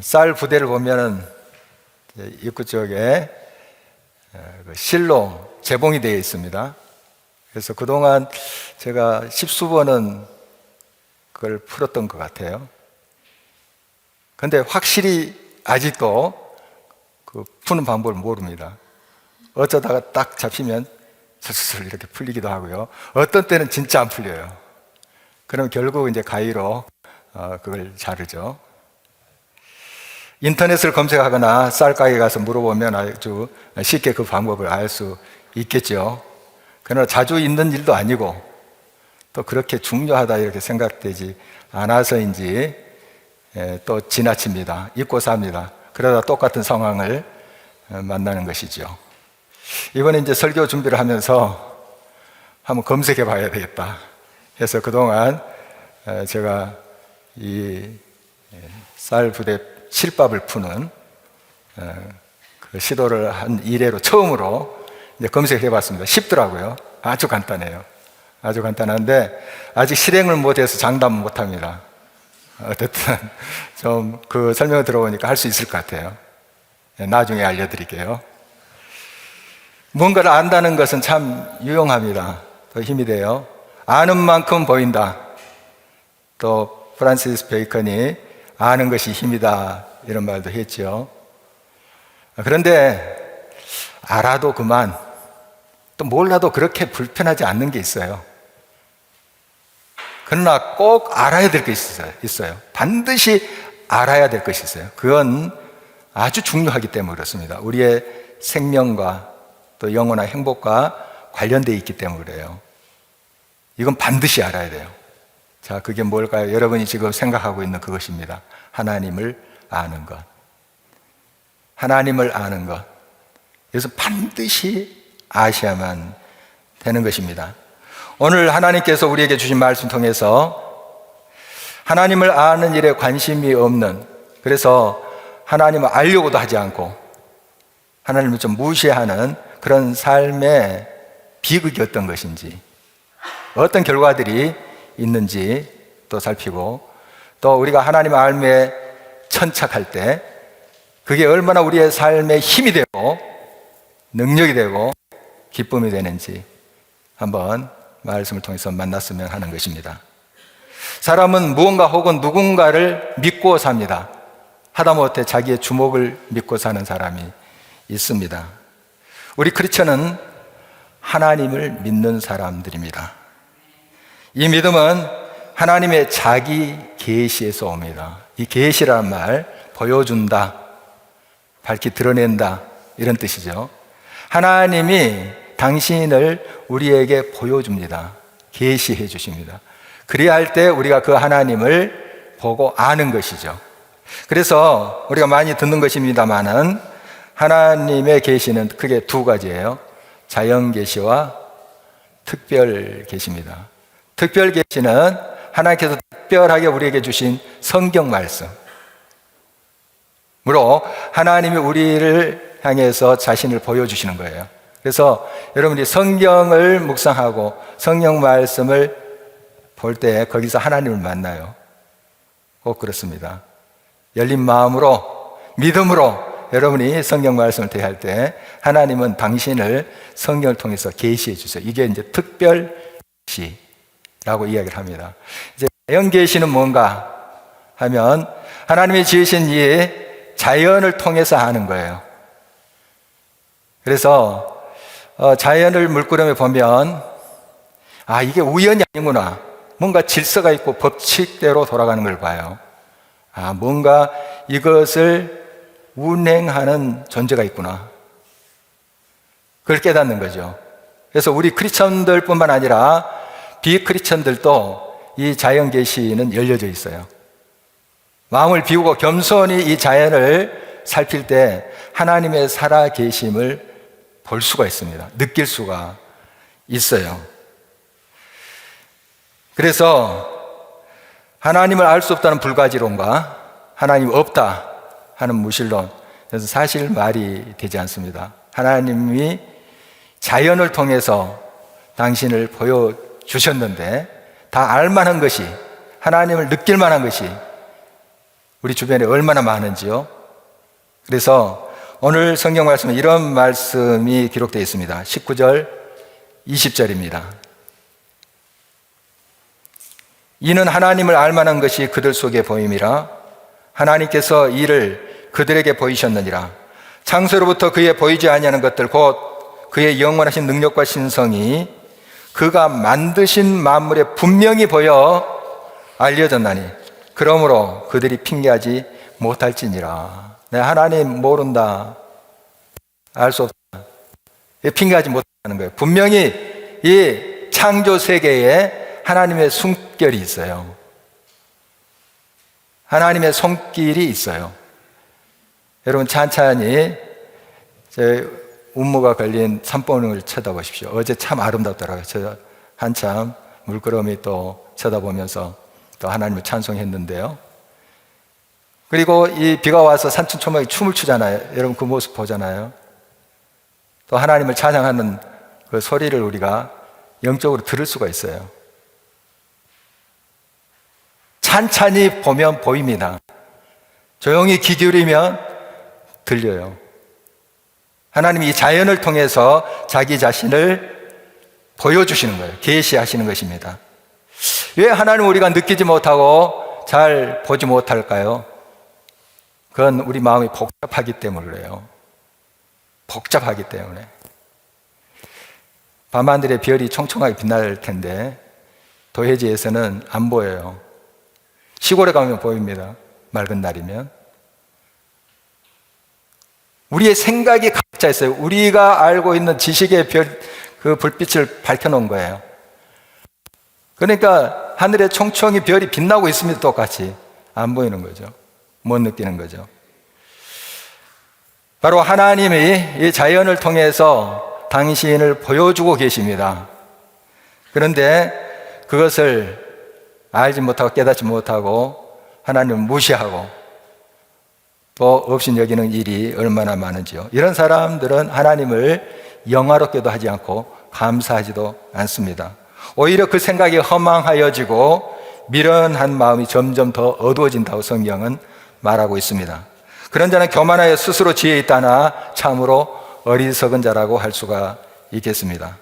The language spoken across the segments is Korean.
쌀 부대를 보면은 입구 쪽에 실로 재봉이 되어 있습니다. 그래서 그동안 제가 십수번은 그걸 풀었던 것 같아요. 근데 확실히 아직도 그 푸는 방법을 모릅니다. 어쩌다가 딱 잡히면 슬슬 이렇게 풀리기도 하고요. 어떤 때는 진짜 안 풀려요. 그럼 결국 이제 가위로 그걸 자르죠. 인터넷을 검색하거나 쌀가게 가서 물어보면 아주 쉽게 그 방법을 알 수 있겠죠. 그러나 자주 있는 일도 아니고 또 그렇게 중요하다 이렇게 생각되지 않아서인지 또 지나칩니다. 잊고 삽니다. 그러다 똑같은 상황을 만나는 것이죠. 이번에 이제 설교 준비를 하면서 한번 검색해 봐야 되겠다 해서 그동안 제가 이 쌀 부대 실밥을 푸는 그 시도를 한 이래로 처음으로 이제 검색해 봤습니다. 쉽더라고요. 아주 간단해요. 아주 간단한데 아직 실행을 못해서 장담 못합니다. 어쨌든 좀 그 설명을 들어보니까 할 수 있을 것 같아요. 나중에 알려드릴게요. 뭔가를 안다는 것은 참 유용합니다. 더 힘이 돼요. 아는 만큼 보인다. 또 프란시스 베이컨이 아는 것이 힘이다 이런 말도 했죠. 그런데 알아도 그만, 또 몰라도 그렇게 불편하지 않는 게 있어요. 그러나 꼭 알아야 될 것이 있어요. 반드시 알아야 될 것이 있어요. 그건 아주 중요하기 때문에 그렇습니다. 우리의 생명과 또 영혼의 행복과 관련되어 있기 때문에 그래요. 이건 반드시 알아야 돼요. 자, 그게 뭘까요? 여러분이 지금 생각하고 있는 그것입니다. 하나님을 아는 것. 하나님을 아는 것. 그래서 반드시 아셔야만 되는 것입니다. 오늘 하나님께서 우리에게 주신 말씀 통해서 하나님을 아는 일에 관심이 없는, 그래서 하나님을 알려고도 하지 않고 하나님을 좀 무시하는 그런 삶의 비극이 어떤 것인지, 어떤 결과들이 있는지 또 살피고, 또 우리가 하나님의 알미에 천착할 때 그게 얼마나 우리의 삶에 힘이 되고 능력이 되고 기쁨이 되는지 한번 말씀을 통해서 만났으면 하는 것입니다. 사람은 무언가 혹은 누군가를 믿고 삽니다. 하다못해 자기의 주목을 믿고 사는 사람이 있습니다. 우리 크리스천은 하나님을 믿는 사람들입니다. 이 믿음은 하나님의 자기 계시에서 옵니다. 이 계시라는 말, 보여준다, 밝히 드러낸다 이런 뜻이죠. 하나님이 당신을 우리에게 보여줍니다. 계시해 주십니다. 그래야 할 때 우리가 그 하나님을 보고 아는 것이죠. 그래서 우리가 많이 듣는 것입니다만은 하나님의 계시는 크게 두 가지예요. 자연 계시와 특별 계시입니다. 특별 계시는 하나님께서 특별하게 우리에게 주신 성경 말씀으로 하나님이 우리를 향해서 자신을 보여주시는 거예요. 그래서 여러분이 성경을 묵상하고 성경 말씀을 볼 때 거기서 하나님을 만나요. 꼭 그렇습니다. 열린 마음으로, 믿음으로 여러분이 성경 말씀을 대할 때 하나님은 당신을 성경을 통해서 계시해 주세요. 이게 이제 특별 계시라고 이야기를 합니다. 이제 자연 계시는 뭔가 하면 하나님이 지으신 이 자연을 통해서 아는 거예요. 그래서 자연을 물끄러미 보면 이게 우연이 아니구나. 뭔가 질서가 있고 법칙대로 돌아가는 걸 봐요. 뭔가 이것을 운행하는 존재가 있구나. 그걸 깨닫는 거죠. 그래서 우리 크리스천들 뿐만 아니라 비크리스천들도 이 자연 계시는 열려져 있어요. 마음을 비우고 겸손히 이 자연을 살필 때 하나님의 살아 계심을 볼 수가 있습니다. 느낄 수가 있어요. 그래서 하나님을 알 수 없다는 불가지론과 하나님 없다 하는 무신론, 그래서 사실 말이 되지 않습니다. 하나님이 자연을 통해서 당신을 보여주셨는데 다 알만한 것이, 하나님을 느낄 만한 것이 우리 주변에 얼마나 많은지요. 그래서 오늘 성경 말씀은 이런 말씀이 기록되어 있습니다. 19절, 20절입니다. 이는 하나님을 알만한 것이 그들 속에 보임이라. 하나님께서 이를 그들에게 보이셨느니라. 창세로부터 그의 보이지 아니하는 것들 곧 그의 영원하신 능력과 신성이 그가 만드신 만물에 분명히 보여 알려졌나니 그러므로 그들이 핑계하지 못할지니라. 내 하나님 모른다, 알 수 없다, 핑계하지 못하는 거예요. 분명히 이 창조 세계에 하나님의 숨결이 있어요. 하나님의 손길이 있어요. 여러분 찬찬히 제 운무가 걸린 산봉우리를 쳐다보십시오. 어제 참 아름답더라고요. 저 한참 물끄러미 또 쳐다보면서 또 하나님을 찬송했는데요. 그리고 이 비가 와서 산천초목이 춤을 추잖아요. 여러분 그 모습 보잖아요. 또 하나님을 찬양하는 그 소리를 우리가 영적으로 들을 수가 있어요. 찬찬히 보면 보입니다. 조용히 귀 기울이면 들려요. 하나님이 이 자연을 통해서 자기 자신을 보여주시는 거예요. 계시하시는 것입니다. 왜 하나님을 우리가 느끼지 못하고 잘 보지 못할까요? 그건 우리 마음이 복잡하기 때문에 그래요. 복잡하기 때문에. 밤하늘에 별이 총총하게 빛날 텐데 도해지에서는 안 보여요. 시골에 가면 보입니다. 맑은 날이면. 우리의 생각이 각자 있어요. 우리가 알고 있는 지식의 그 불빛을 밝혀놓은 거예요. 그러니까 하늘에 총총히 별이 빛나고 있습니다. 똑같이. 안 보이는 거죠. 못 느끼는 거죠. 바로 하나님이 이 자연을 통해서 당신을 보여주고 계십니다. 그런데 그것을 알지 못하고 깨닫지 못하고 하나님을 무시하고 또 없인 여기는 일이 얼마나 많은지요. 이런 사람들은 하나님을 영화롭게도 하지 않고 감사하지도 않습니다. 오히려 그 생각이 허망하여지고 미련한 마음이 점점 더 어두워진다고 성경은 말하고 있습니다. 그런 자는 교만하여 스스로 지혜 있다나 참으로 어리석은 자라고 할 수가 있겠습니다.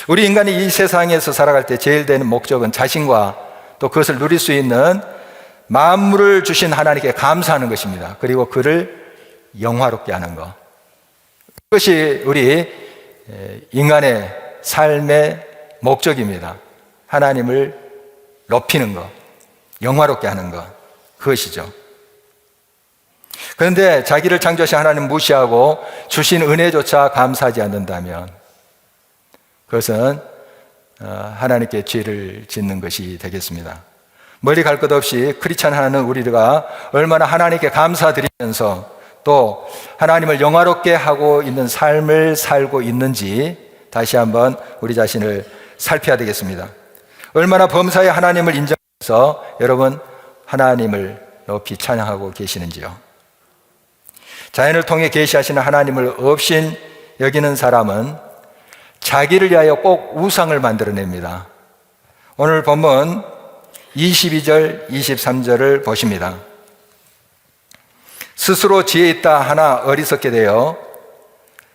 우리 인간이 이 세상에서 살아갈 때 제일 되는 목적은 자신과 또 그것을 누릴 수 있는 만물을 주신 하나님께 감사하는 것입니다. 그리고 그를 영화롭게 하는 것. 그것이 우리 인간의 삶의 목적입니다. 하나님을 높이는 것, 영화롭게 하는 것, 그것이죠. 그런데 자기를 창조하신 하나님 무시하고 주신 은혜조차 감사하지 않는다면 그것은 하나님께 죄를 짓는 것이 되겠습니다. 멀리 갈 것 없이 크리스찬 하는 우리가 얼마나 하나님께 감사드리면서 또 하나님을 영화롭게 하고 있는 삶을 살고 있는지 다시 한번 우리 자신을 살펴야 되겠습니다. 얼마나 범사에 하나님을 인정해서 여러분 하나님을 높이 찬양하고 계시는지요. 자연을 통해 계시하시는 하나님을 없인 여기는 사람은 자기를 위하여 꼭 우상을 만들어냅니다. 오늘 본문 22절, 23절을 보십니다. 스스로 지혜 있다 하나 어리석게 되어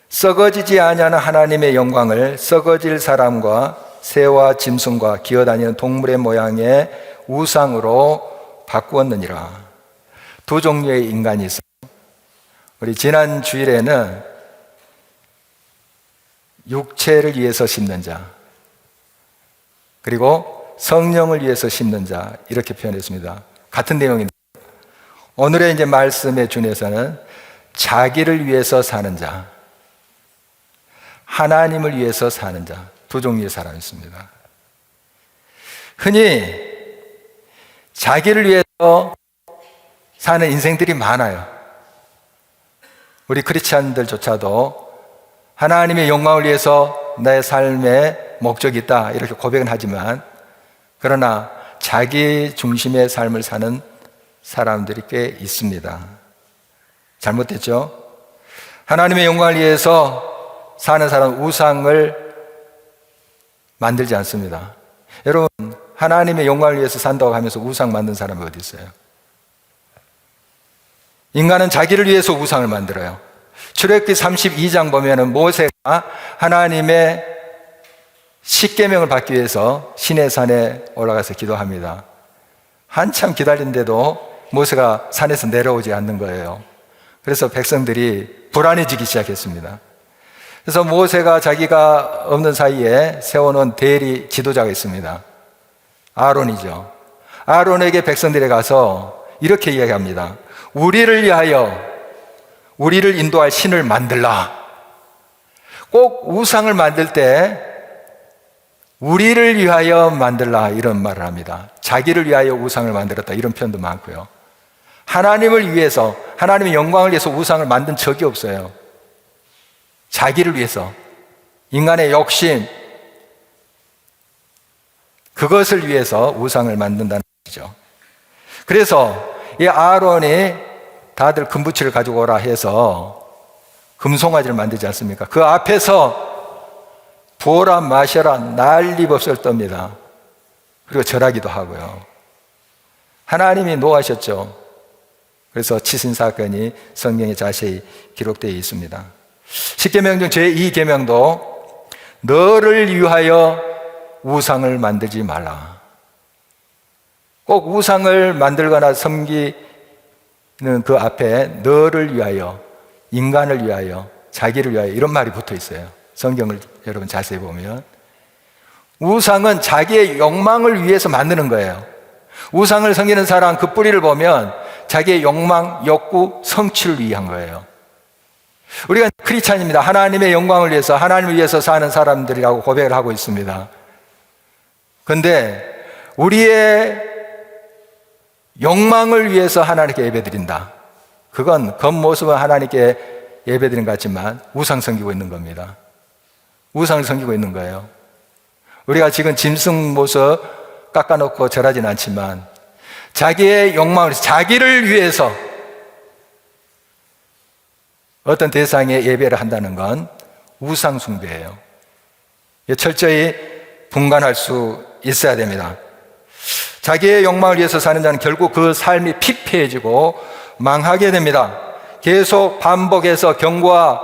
썩어지지 아니하는 하나님의 영광을 썩어질 사람과 새와 짐승과 기어다니는 동물의 모양의 우상으로 바꾸었느니라. 두 종류의 인간이 있어요. 우리 지난 주일에는 육체를 위해서 심는 자, 그리고 성령을 위해서 심는 자, 이렇게 표현했습니다. 같은 내용인데 오늘의 이제 말씀의 준에서는 자기를 위해서 사는 자, 하나님을 위해서 사는 자, 두 종류의 사람이 있습니다. 흔히 자기를 위해서 사는 인생들이 많아요. 우리 크리스찬들조차도 하나님의 영광을 위해서 내 삶의 목적이 있다 이렇게 고백은 하지만 그러나 자기 중심의 삶을 사는 사람들이 꽤 있습니다. 잘못됐죠? 하나님의 영광을 위해서 사는 사람은 우상을 만들지 않습니다. 여러분, 하나님의 영광을 위해서 산다고 하면서 우상 만든 사람이 어디 있어요? 인간은 자기를 위해서 우상을 만들어요. 출애굽기 32장 보면은 모세가 하나님의 십계명을 받기 위해서 시내산에 올라가서 기도합니다. 한참 기다린데도 모세가 산에서 내려오지 않는 거예요. 그래서 백성들이 불안해지기 시작했습니다. 그래서 모세가 자기가 없는 사이에 세워놓은 대리 지도자가 있습니다. 아론이죠. 아론에게 백성들이 가서 이렇게 이야기합니다. 우리를 위하여 우리를 인도할 신을 만들라. 꼭 우상을 만들 때 우리를 위하여 만들라 이런 말을 합니다. 자기를 위하여 우상을 만들었다 이런 표현도 많고요. 하나님을 위해서, 하나님의 영광을 위해서 우상을 만든 적이 없어요. 자기를 위해서, 인간의 욕심, 그것을 위해서 우상을 만든다는 것이죠. 그래서 이 아론이 다들 금부치를 가지고 오라 해서 금송아지를 만들지 않습니까? 그 앞에서 부어라 마셔라 난리법석을 떱니다. 그리고 절하기도 하고요. 하나님이 노하셨죠. 그래서 치신 사건이 성경에 자세히 기록되어 있습니다. 십계명 중 제2계명도 너를 위하여 우상을 만들지 말라. 꼭 우상을 만들거나 섬기는 그 앞에 너를 위하여, 인간을 위하여, 자기를 위하여 이런 말이 붙어 있어요. 성경을 여러분 자세히 보면 우상은 자기의 욕망을 위해서 만드는 거예요. 우상을 섬기는 사람 그 뿌리를 보면 자기의 욕망, 욕구, 성취를 위한 거예요. 우리가 크리스찬입니다. 하나님의 영광을 위해서, 하나님을 위해서 사는 사람들이라고 고백을 하고 있습니다. 그런데 우리의 욕망을 위해서 하나님께 예배드린다. 그건 겉모습은 하나님께 예배드린 것 같지만 우상 섬기고 있는 겁니다. 우상을 섬기고 있는 거예요. 우리가 지금 짐승 모습 깎아놓고 절하진 않지만 자기의 욕망을, 자기를 위해서 어떤 대상에 예배를 한다는 건 우상 숭배예요. 철저히 분간할 수 있어야 됩니다. 자기의 욕망을 위해서 사는 자는 결국 그 삶이 피폐해지고 망하게 됩니다. 계속 반복해서 경고와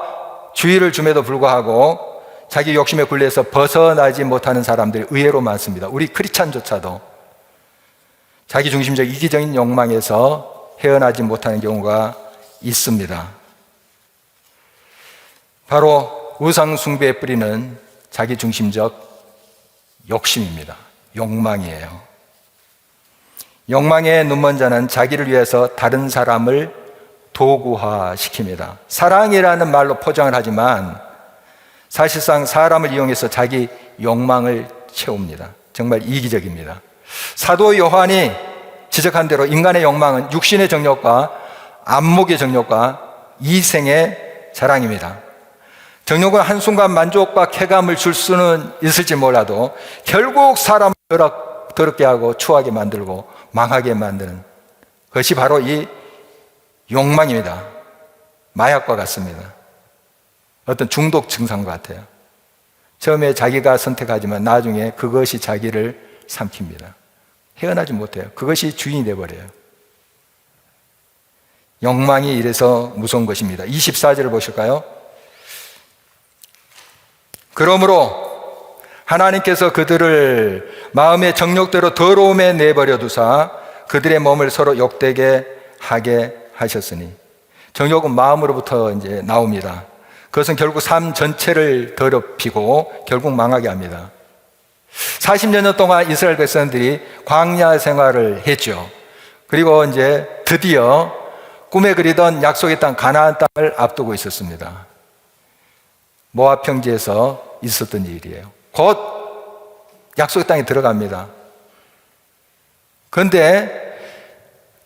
주의를 줌에도 불구하고 자기 욕심에 굴려서 벗어나지 못하는 사람들이 의외로 많습니다. 우리 크리스찬조차도 자기중심적 이기적인 욕망에서 헤어나지 못하는 경우가 있습니다. 바로 우상 숭배의 뿌리는 자기중심적 욕심입니다. 욕망이에요. 욕망의 눈먼 자는 자기를 위해서 다른 사람을 도구화시킵니다. 사랑이라는 말로 포장을 하지만 사실상 사람을 이용해서 자기 욕망을 채웁니다. 정말 이기적입니다. 사도 요한이 지적한 대로 인간의 욕망은 육신의 정욕과 안목의 정욕과 이생의 자랑입니다. 정욕은 한순간 만족과 쾌감을 줄 수는 있을지 몰라도 결국 사람을 더럽게 하고 추하게 만들고 망하게 만드는 것이 바로 이 욕망입니다. 마약과 같습니다. 어떤 중독 증상 같아요. 처음에 자기가 선택하지만 나중에 그것이 자기를 삼킵니다. 헤어나지 못해요. 그것이 주인이 되어버려요. 욕망이 이래서 무서운 것입니다. 24절을 보실까요? 그러므로 하나님께서 그들을 마음의 정욕대로 더러움에 내버려 두사 그들의 몸을 서로 욕되게 하게 하셨으니, 정욕은 마음으로부터 이제 나옵니다. 그것은 결국 삶 전체를 더럽히고 결국 망하게 합니다. 40여 년 동안 이스라엘 백성들이 광야 생활을 했죠. 그리고 이제 드디어 꿈에 그리던 약속의 땅 가나안 땅을 앞두고 있었습니다. 모압 평지에서 있었던 일이에요. 곧 약속의 땅에 들어갑니다. 그런데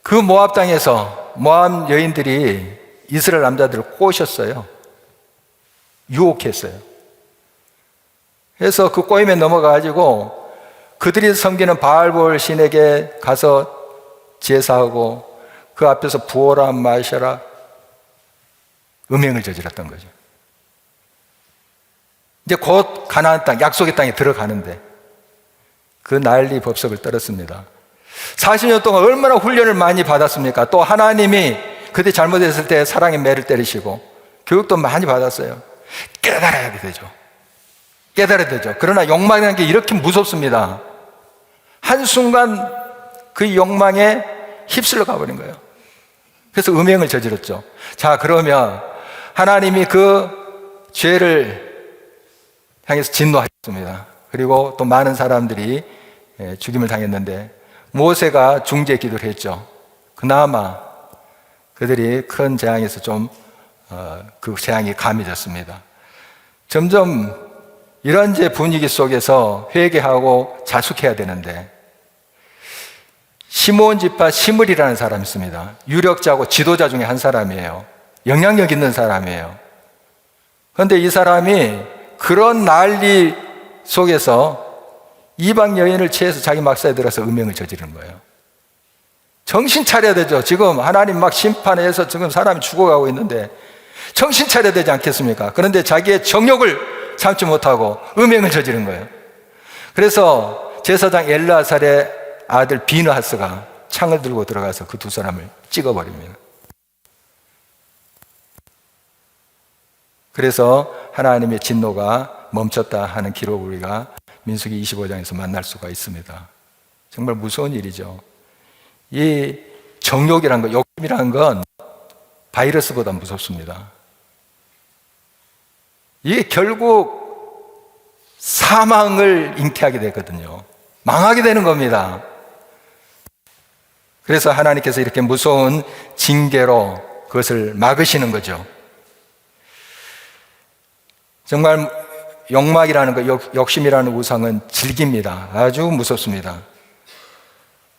그 모압 땅에서 모압 여인들이 이스라엘 남자들을 꼬셨어요. 유혹했어요. 그래서 그 꼬임에 넘어가가지고 그들이 섬기는 바알볼 신에게 가서 제사하고 그 앞에서 부어라 마셔라 음행을 저질렀던 거죠. 이제 곧 가나안 땅, 약속의 땅에 들어가는데 그 난리 법석을 떨었습니다. 40년 동안 얼마나 훈련을 많이 받았습니까? 또 하나님이 그때 잘못했을 때 사랑의 매를 때리시고 교육도 많이 받았어요. 깨달아야 되죠. 깨달아야 되죠. 그러나 욕망이라는 게 이렇게 무섭습니다. 한순간 그 욕망에 휩쓸려 가버린 거예요. 그래서 음행을 저질렀죠. 자, 그러면 하나님이 그 죄를 향해서 진노하셨습니다. 그리고 또 많은 사람들이 죽임을 당했는데 모세가 중재 기도를 했죠. 그나마 그들이 큰 재앙에서 좀 그 재앙이 감해졌습니다. 점점 이런 분위기 속에서 회개하고 자숙해야 되는데, 시므온 지파 시므리라는 사람이 있습니다. 유력자고 지도자 중에 한 사람이에요. 영향력 있는 사람이에요. 그런데 이 사람이 그런 난리 속에서 이방 여인을 취해서 자기 막사에 들어서 음행을 저지른 거예요. 정신 차려야 되죠. 지금 하나님 막 심판해서 지금 사람이 죽어가고 있는데 정신 차려야 되지 않겠습니까? 그런데 자기의 정욕을 참지 못하고 음행을 저지른 거예요. 그래서 제사장 엘르아살의 아들 비느하스가 창을 들고 들어가서 그 두 사람을 찍어버립니다. 그래서 하나님의 진노가 멈췄다 하는 기록을 우리가 민수기 25장에서 만날 수가 있습니다. 정말 무서운 일이죠. 이 정욕이라는 것, 욕심이라는 건 바이러스보다 무섭습니다. 이게 결국 사망을 잉태하게 되거든요. 망하게 되는 겁니다. 그래서 하나님께서 이렇게 무서운 징계로 그것을 막으시는 거죠. 정말 욕망이라는 것, 욕심이라는 우상은 질깁니다. 아주 무섭습니다.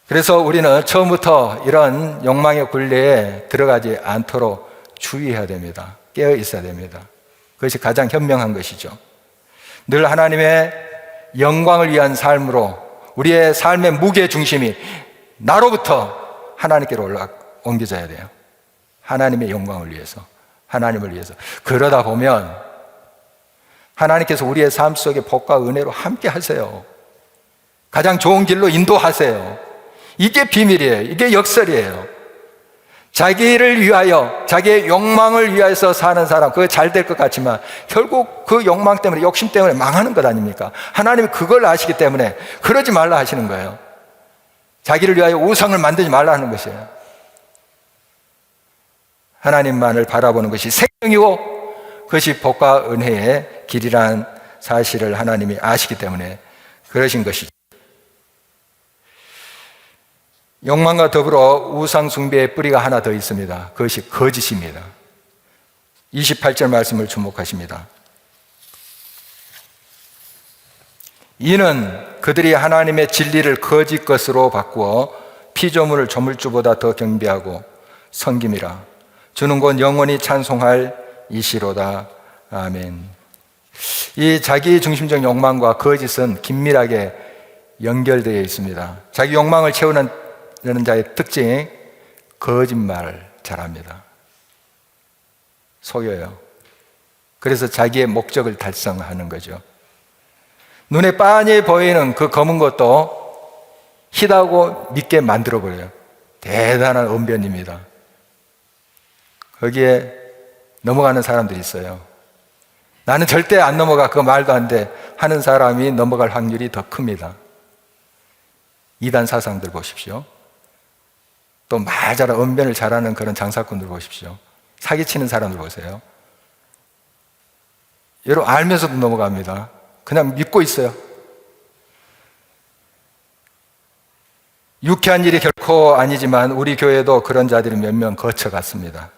그래서 우리는 처음부터 이런 욕망의 굴레에 들어가지 않도록 주의해야 됩니다. 깨어 있어야 됩니다. 그것이 가장 현명한 것이죠. 늘 하나님의 영광을 위한 삶으로 우리의 삶의 무게 중심이 나로부터 하나님께로 옮겨져야 돼요. 하나님의 영광을 위해서, 하나님을 위해서. 그러다 보면 하나님께서 우리의 삶 속에 복과 은혜로 함께 하세요. 가장 좋은 길로 인도하세요. 이게 비밀이에요. 이게 역설이에요. 자기를 위하여, 자기의 욕망을 위해서 사는 사람, 그게 잘 될 것 같지만 결국 그 욕망 때문에, 욕심 때문에 망하는 것 아닙니까? 하나님이 그걸 아시기 때문에 그러지 말라 하시는 거예요. 자기를 위하여 우상을 만들지 말라 하는 것이에요. 하나님만을 바라보는 것이 생명이고 그것이 복과 은혜의 길이란 사실을 하나님이 아시기 때문에 그러신 것이죠. 욕망과 더불어 우상 숭배의 뿌리가 하나 더 있습니다. 그것이 거짓입니다. 28절 말씀을 주목하십니다. 이는 그들이 하나님의 진리를 거짓 것으로 바꾸어 피조물을 조물주보다 더 경배하고 섬김이라. 주는 곧 영원히 찬송할 이시로다. 아멘. 이 자기 중심적 욕망과 거짓은 긴밀하게 연결되어 있습니다. 자기 욕망을 채우는 자의 특징이 거짓말을 잘합니다. 속여요. 그래서 자기의 목적을 달성하는 거죠. 눈에 빤히 보이는 그 검은 것도 희다고 믿게 만들어버려요. 대단한 언변입니다. 거기에 넘어가는 사람들이 있어요. 나는 절대 안 넘어가, 그거 말도 안 돼 하는 사람이 넘어갈 확률이 더 큽니다. 이단 사상들 보십시오. 또 말 잘하는, 언변을 잘하는 그런 장사꾼들 보십시오. 사기치는 사람들 보세요. 여러분 알면서도 넘어갑니다. 그냥 믿고 있어요. 유쾌한 일이 결코 아니지만 우리 교회도 그런 자들이 몇 명 거쳐갔습니다.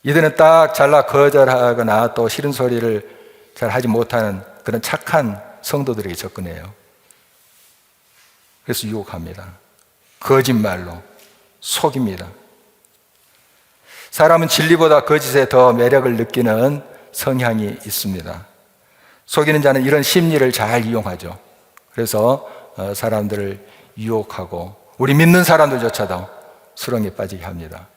이들은 딱 잘라 거절하거나 또 싫은 소리를 잘 하지 못하는 그런 착한 성도들에게 접근해요. 그래서 유혹합니다. 거짓말로 속입니다. 사람은 진리보다 거짓에 더 매력을 느끼는 성향이 있습니다. 속이는 자는 이런 심리를 잘 이용하죠. 그래서 사람들을 유혹하고 우리 믿는 사람들조차도 수렁에 빠지게 합니다.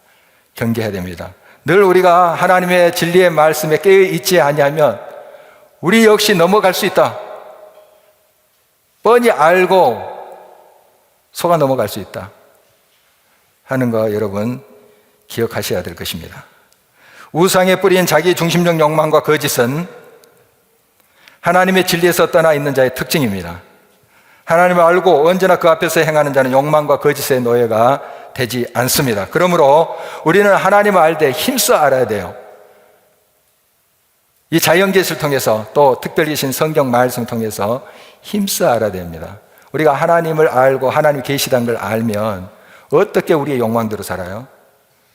경계해야 됩니다. 늘 우리가 하나님의 진리의 말씀에 깨어 있지 아니하면 우리 역시 넘어갈 수 있다. 뻔히 알고 속아 넘어갈 수 있다 하는 거 여러분 기억하셔야 될 것입니다. 우상에 뿌린 자기 중심적 욕망과 거짓은 하나님의 진리에서 떠나 있는 자의 특징입니다. 하나님을 알고 언제나 그 앞에서 행하는 자는 욕망과 거짓의 노예가 되지 않습니다. 그러므로 우리는 하나님을 알 때 힘써 알아야 돼요. 이 자연계시를 통해서 또 특별히 신 성경 말씀을 통해서 힘써 알아야 됩니다. 우리가 하나님을 알고 하나님이 계시다는 걸 알면 어떻게 우리의 욕망대로 살아요?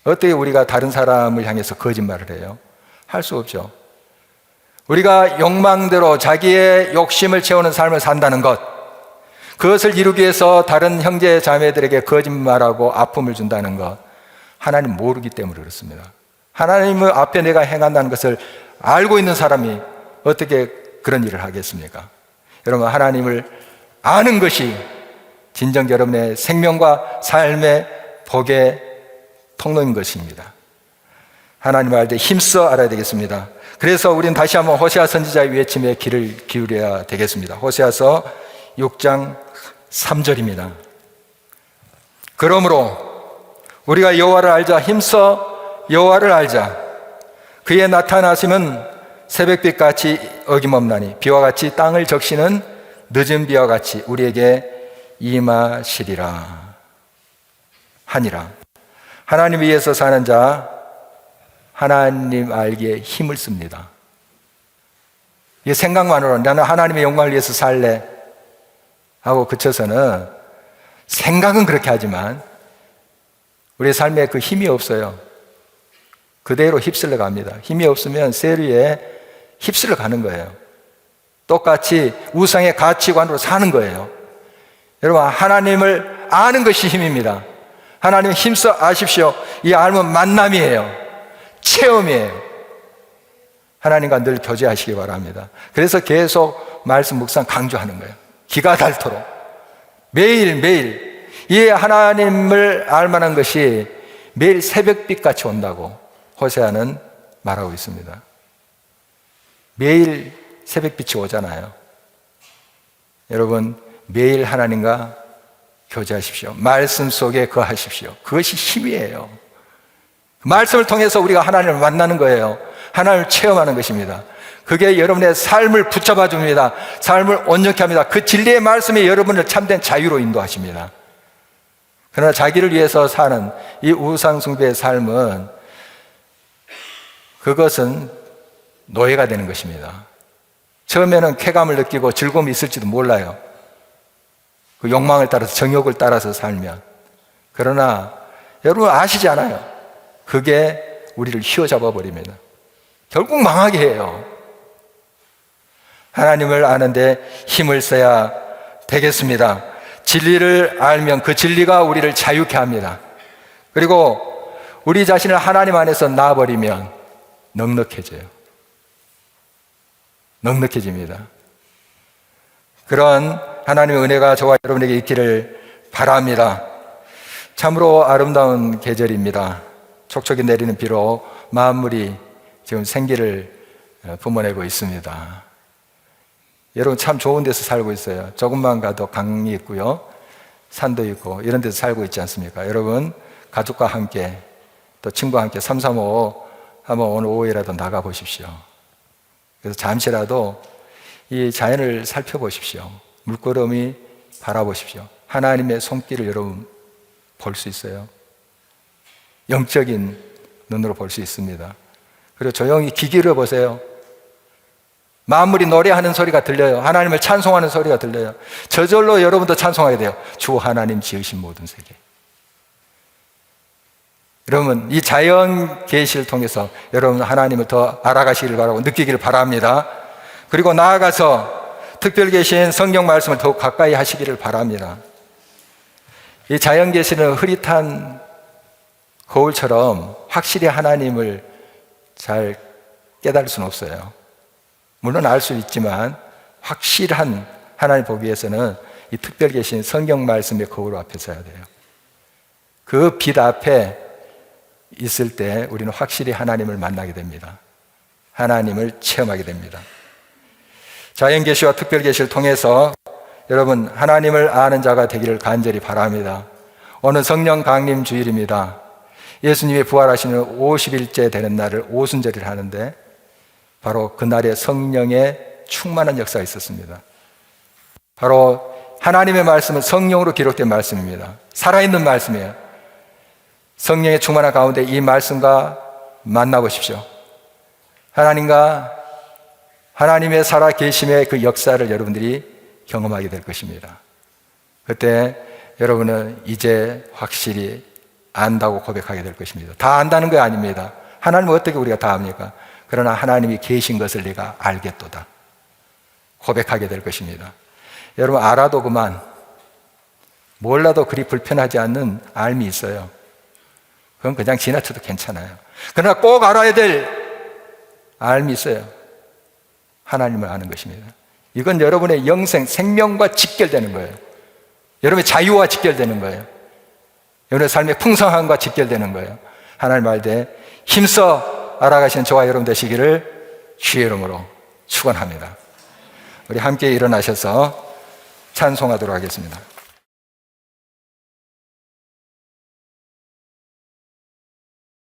어떻게 우리가 다른 사람을 향해서 거짓말을 해요? 할 수 없죠. 우리가 욕망대로 자기의 욕심을 채우는 삶을 산다는 것, 그것을 이루기 위해서 다른 형제 자매들에게 거짓말하고 아픔을 준다는 것, 하나님 모르기 때문에 그렇습니다. 하나님의 앞에 내가 행한다는 것을 알고 있는 사람이 어떻게 그런 일을 하겠습니까? 여러분, 하나님을 아는 것이 진정 여러분의 생명과 삶의 복의 통로인 것입니다. 하나님을 알 때 힘써 알아야 되겠습니다. 그래서 우리는 다시 한번 호세아 선지자의 외침에 귀를 기울여야 되겠습니다. 호세아서 6장 3절입니다. 그러므로 우리가 여호와를 알자, 힘써 여호와를 알자. 그의 나타나심은 새벽빛같이 어김없나니 비와 같이 땅을 적시는 늦은 비와 같이 우리에게 임하시리라 하니라. 하나님 위에서 사는 자, 하나님 알기에 힘을 씁니다. 이 생각만으로 나는 하나님의 영광을 위해서 살래 하고 그쳐서는 생각은 그렇게 하지만 우리의 삶에 그 힘이 없어요. 그대로 휩쓸려 갑니다. 힘이 없으면 세류에 휩쓸려 가는 거예요. 똑같이 우상의 가치관으로 사는 거예요. 여러분, 하나님을 아는 것이 힘입니다. 하나님 힘써 아십시오. 이 알면 만남이에요. 체험이에요. 하나님과 늘 교제하시기 바랍니다. 그래서 계속 말씀 묵상 강조하는 거예요. 기가 닳도록 매일매일 이 하나님을 알만한 것이 매일 새벽빛같이 온다고 호세아는 말하고 있습니다. 매일 새벽빛이 오잖아요. 여러분, 매일 하나님과 교제하십시오. 말씀 속에 거하십시오. 그것이 힘이에요. 말씀을 통해서 우리가 하나님을 만나는 거예요. 하나님을 체험하는 것입니다. 그게 여러분의 삶을 붙잡아 줍니다. 삶을 온전케 합니다. 그 진리의 말씀이 여러분을 참된 자유로 인도하십니다. 그러나 자기를 위해서 사는 이 우상숭배의 삶은, 그것은 노예가 되는 것입니다. 처음에는 쾌감을 느끼고 즐거움이 있을지도 몰라요. 그 욕망을 따라서, 정욕을 따라서 살면. 그러나 여러분 아시지 않아요? 그게 우리를 휘어잡아 버립니다. 결국 망하게 해요. 하나님을 아는데 힘을 써야 되겠습니다. 진리를 알면 그 진리가 우리를 자유케 합니다. 그리고 우리 자신을 하나님 안에서 놔버리면 넉넉해져요. 넉넉해집니다. 그런 하나님의 은혜가 저와 여러분에게 있기를 바랍니다. 참으로 아름다운 계절입니다. 촉촉이 내리는 비로 만물이 지금 생기를 뿜어내고 있습니다. 여러분 참 좋은 데서 살고 있어요. 조금만 가도 강이 있고요, 산도 있고 이런 데서 살고 있지 않습니까? 여러분 가족과 함께 또 친구와 함께 335 한번 오늘 오후에라도 나가 보십시오. 그래서 잠시라도 이 자연을 살펴보십시오. 물끄러미 바라보십시오. 하나님의 손길을 여러분 볼 수 있어요. 영적인 눈으로 볼 수 있습니다. 그리고 조용히 귀 기울여 보세요. 만물이 노래하는 소리가 들려요. 하나님을 찬송하는 소리가 들려요. 저절로 여러분도 찬송하게 돼요. 주 하나님 지으신 모든 세계. 여러분 이 자연 계시를 통해서 여러분 하나님을 더 알아가시기를 바라고 느끼기를 바랍니다. 그리고 나아가서 특별 계신 성경 말씀을 더욱 가까이 하시기를 바랍니다. 이 자연 계시는 흐릿한 거울처럼 확실히 하나님을 잘 깨달을 수는 없어요. 물론 알 수 있지만 확실한 하나님 보기 위해서는 이 특별 계신 성경 말씀의 거울 앞에 서야 돼요. 그 빛 앞에 있을 때 우리는 확실히 하나님을 만나게 됩니다. 하나님을 체험하게 됩니다. 자연 계시와 특별 계시를 통해서 여러분 하나님을 아는 자가 되기를 간절히 바랍니다. 오늘 성령 강림 주일입니다. 예수님이 부활하시는 50일째 되는 날을 오순절이라 하는데 바로 그날에 성령의 충만한 역사가 있었습니다. 바로 하나님의 말씀은 성령으로 기록된 말씀입니다. 살아있는 말씀이에요. 성령의 충만한 가운데 이 말씀과 만나보십시오. 하나님과 하나님의 살아계심의 그 역사를 여러분들이 경험하게 될 것입니다. 그때 여러분은 이제 확실히 안다고 고백하게 될 것입니다. 다 안다는 거 아닙니다. 하나님은 어떻게 우리가 다 압니까? 그러나 하나님이 계신 것을 내가 알겠도다 고백하게 될 것입니다. 여러분, 알아도 그만, 몰라도 그리 불편하지 않는 알미 있어요. 그건 그냥 지나쳐도 괜찮아요. 그러나 꼭 알아야 될 알미 있어요. 하나님을 아는 것입니다. 이건 여러분의 영생, 생명과 직결되는 거예요. 여러분의 자유와 직결되는 거예요. 여러분의 삶의 풍성함과 직결되는 거예요. 하나님 말대 힘써 알아가시는 저와 여러분 되시기를 주의 이름으로 축원합니다. 우리 함께 일어나셔서 찬송하도록 하겠습니다.